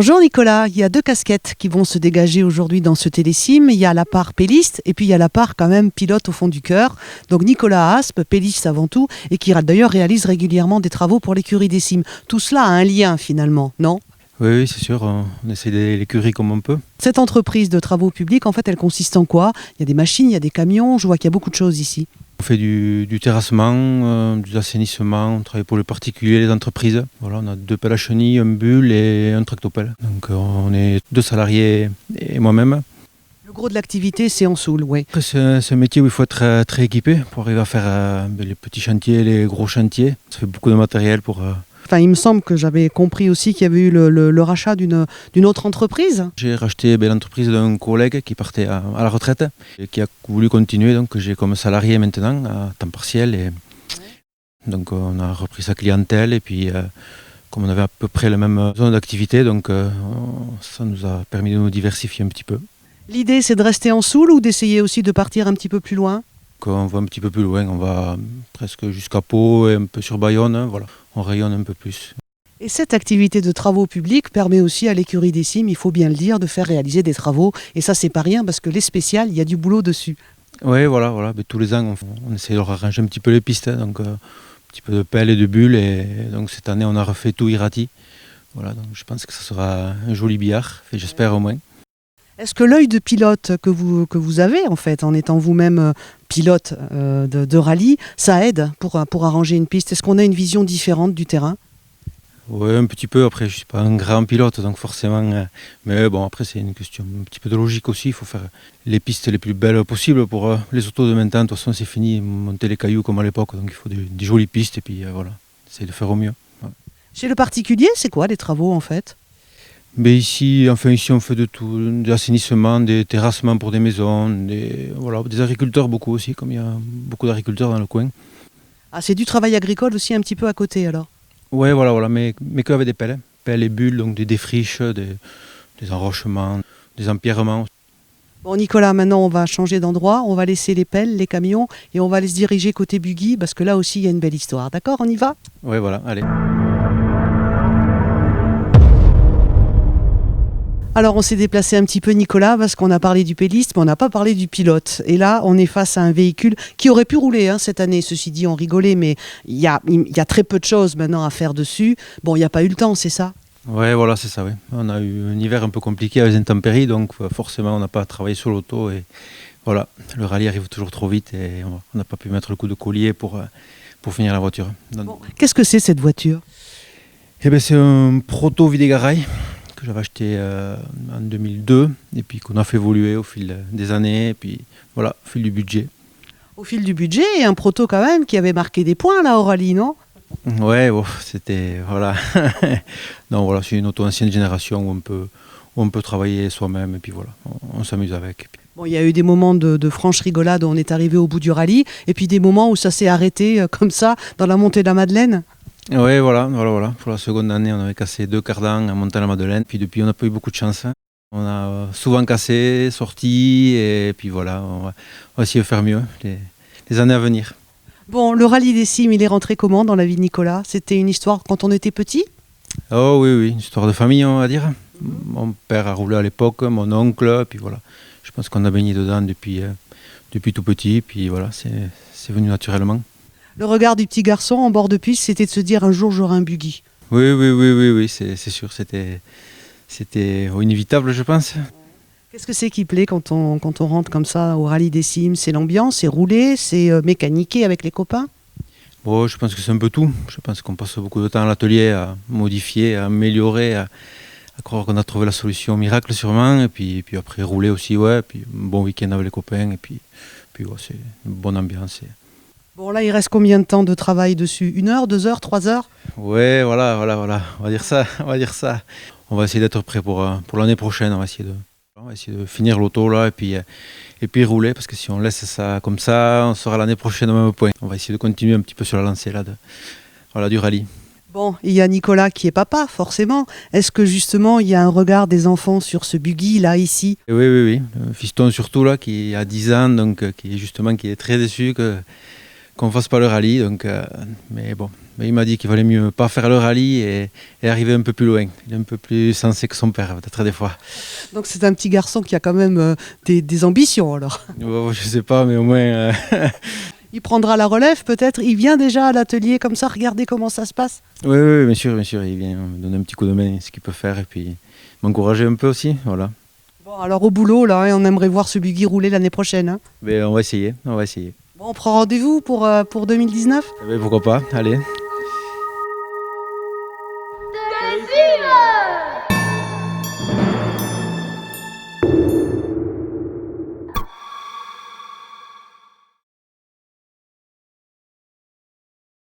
Bonjour Nicolas, il y a deux casquettes qui vont se dégager aujourd'hui dans ce télésim. Il y a la part péliste et puis il y a la part quand même pilote au fond du cœur. Donc Nicolas Aspe, péliste avant tout, et qui d'ailleurs réalise régulièrement des travaux pour l'écurie des cimes. Tout cela a un lien finalement, non ? Oui, c'est sûr, on essaie l'écurie comme on peut. Cette entreprise de travaux publics, en fait, elle consiste en quoi ? Il y a des machines, il y a des camions, je vois qu'il y a beaucoup de choses ici. On fait du terrassement, du assainissement, on travaille pour les particuliers, les entreprises. Voilà, on a 2 pelles à chenilles, un bulle et un tractopelle. Donc on est 2 salariés et moi-même. Le gros de l'activité, c'est en Soule, oui. Après, c'est un métier où il faut être très équipé pour arriver à faire les petits chantiers, les gros chantiers. Ça fait beaucoup de matériel pour... Enfin, il me semble que j'avais compris aussi qu'il y avait eu le rachat d'une autre entreprise. J'ai racheté l'entreprise d'un collègue qui partait à la retraite et qui a voulu continuer. Donc j'ai comme salarié maintenant à temps partiel. Donc on a repris sa clientèle et puis comme on avait à peu près la même zone d'activité, donc ça nous a permis de nous diversifier un petit peu. L'idée, c'est de rester en Soule ou d'essayer aussi de partir un petit peu plus loin ? Quand on va un petit peu plus loin, on va presque jusqu'à Pau et un peu sur Bayonne. Hein, voilà. On rayonne un peu plus. Et cette activité de travaux publics permet aussi à l'écurie des cimes, il faut bien le dire, de faire réaliser des travaux. Et ça, c'est pas rien parce que les spéciales, il y a du boulot dessus. Oui, voilà. Mais tous les ans, on essaie de arranger un petit peu les pistes. Hein, donc un petit peu de pelle et de bulles. Et donc cette année, on a refait tout Irati. Voilà, donc je pense que ça sera un joli billard, j'espère au moins. Est-ce que l'œil de pilote que vous avez, en fait, en étant vous-même pilote de rallye, ça aide pour arranger une piste ? Est-ce qu'on a une vision différente du terrain ? Oui, un petit peu. Après, je ne suis pas un grand pilote, donc forcément... mais bon, après, c'est une question un petit peu de logique aussi. Il faut faire les pistes les plus belles possibles pour les autos de maintenant. De toute façon, c'est fini, monter les cailloux comme à l'époque. Donc il faut des jolies pistes et puis voilà, essayer de faire au mieux. Ouais. Chez le particulier, c'est quoi les travaux, en fait ? Mais ici, on fait de tout, de l'assainissement, des terrassements pour des maisons, des agriculteurs beaucoup aussi, comme il y a beaucoup d'agriculteurs dans le coin. Ah, c'est du travail agricole aussi un petit peu à côté, alors ? Oui, voilà, mais qu'avec des pelles. Pelles et bulles, donc des défriches, des enrochements, des empierrements. Bon, Nicolas, maintenant, on va changer d'endroit, on va laisser les pelles, les camions, et on va aller se diriger côté Bugey, parce que là aussi, il y a une belle histoire. D'accord, on y va ? Oui, voilà, allez. Alors on s'est déplacé un petit peu Nicolas parce qu'on a parlé du péliste mais on n'a pas parlé du pilote. Et là on est face à un véhicule qui aurait pu rouler cette année. Ceci dit on rigolait mais il y a très peu de choses maintenant à faire dessus. Bon il n'y a pas eu le temps, c'est ça ? Oui, voilà, c'est ça. Oui. On a eu un hiver un peu compliqué avec les intempéries donc forcément on n'a pas travaillé sur l'auto. Et voilà, le rallye arrive toujours trop vite et on n'a pas pu mettre le coup de collier pour finir la voiture. Donc, Bon, qu'est-ce que c'est cette voiture ? c'est un proto Videgaray que j'avais acheté en 2002 et puis qu'on a fait évoluer au fil des années et puis voilà, au fil du budget. Au fil du budget et un proto quand même qui avait marqué des points là au rallye, non ? Ouais, c'était voilà. Non, voilà, c'est une auto ancienne génération où on peut travailler soi-même et puis voilà, on s'amuse avec. Bon, il y a eu des moments de franche rigolade où on est arrivé au bout du rallye et puis des moments où ça s'est arrêté comme ça dans la montée de la Madeleine. Oui, voilà. Pour la seconde année, on avait cassé 2 cardans en montant la Madeleine. Puis depuis, on n'a pas eu beaucoup de chance. On a souvent cassé, sorti, et puis voilà, on va essayer de faire mieux les années à venir. Bon, le rallye des cimes, il est rentré comment dans la vie de Nicolas ? C'était une histoire quand on était petit ? Oh oui, une histoire de famille, on va dire. Mon père a roulé à l'époque, mon oncle, puis voilà. Je pense qu'on a baigné dedans depuis tout petit, puis voilà, c'est venu naturellement. Le regard du petit garçon en bord de piste, c'était de se dire un jour j'aurai un buggy. Oui, c'est sûr, c'était inévitable, je pense. Qu'est-ce que c'est qui plaît quand on rentre comme ça au rallye des cimes ? C'est l'ambiance, c'est rouler, c'est mécaniquer avec les copains ? Bon, je pense que c'est un peu tout. Je pense qu'on passe beaucoup de temps à l'atelier à modifier, à améliorer, à croire qu'on a trouvé la solution miracle sûrement. Et puis après rouler aussi, ouais. Puis un bon week-end avec les copains. Et puis ouais, c'est une bonne ambiance. Bon, là, il reste combien de temps de travail dessus ? 1 heure, 2 heures, 3 heures ? Ouais, voilà. On va dire ça. On va essayer d'être prêt pour l'année prochaine. On va essayer de finir l'auto là et puis rouler. Parce que si on laisse ça comme ça, on sera l'année prochaine au même point. On va essayer de continuer un petit peu sur la lancée là du rallye. Bon, il y a Nicolas qui est papa, forcément. Est-ce que justement, il y a un regard des enfants sur ce buggy là, ici ? Oui. Le fiston surtout là, qui a 10 ans, donc qui est très déçu qu'on fasse pas le rallye. Donc, mais bon, Mais il m'a dit qu'il valait mieux pas faire le rallye et arriver un peu plus loin. Il est un peu plus sensé que son père, peut-être des fois. Donc c'est un petit garçon qui a quand même des ambitions alors. Oh, je sais pas, mais au moins... Il prendra la relève peut-être. Il vient déjà à l'atelier comme ça, regarder comment ça se passe. Oui, oui, bien sûr, bien sûr. Il vient me donner un petit coup de main, ce qu'il peut faire, et puis m'encourager un peu aussi, voilà. Bon, alors au boulot, là, on aimerait voir ce buggy rouler l'année prochaine. Hein. Mais on va essayer, on va essayer. Bon, on prend rendez-vous pour 2019 Eh ben, pourquoi pas, allez.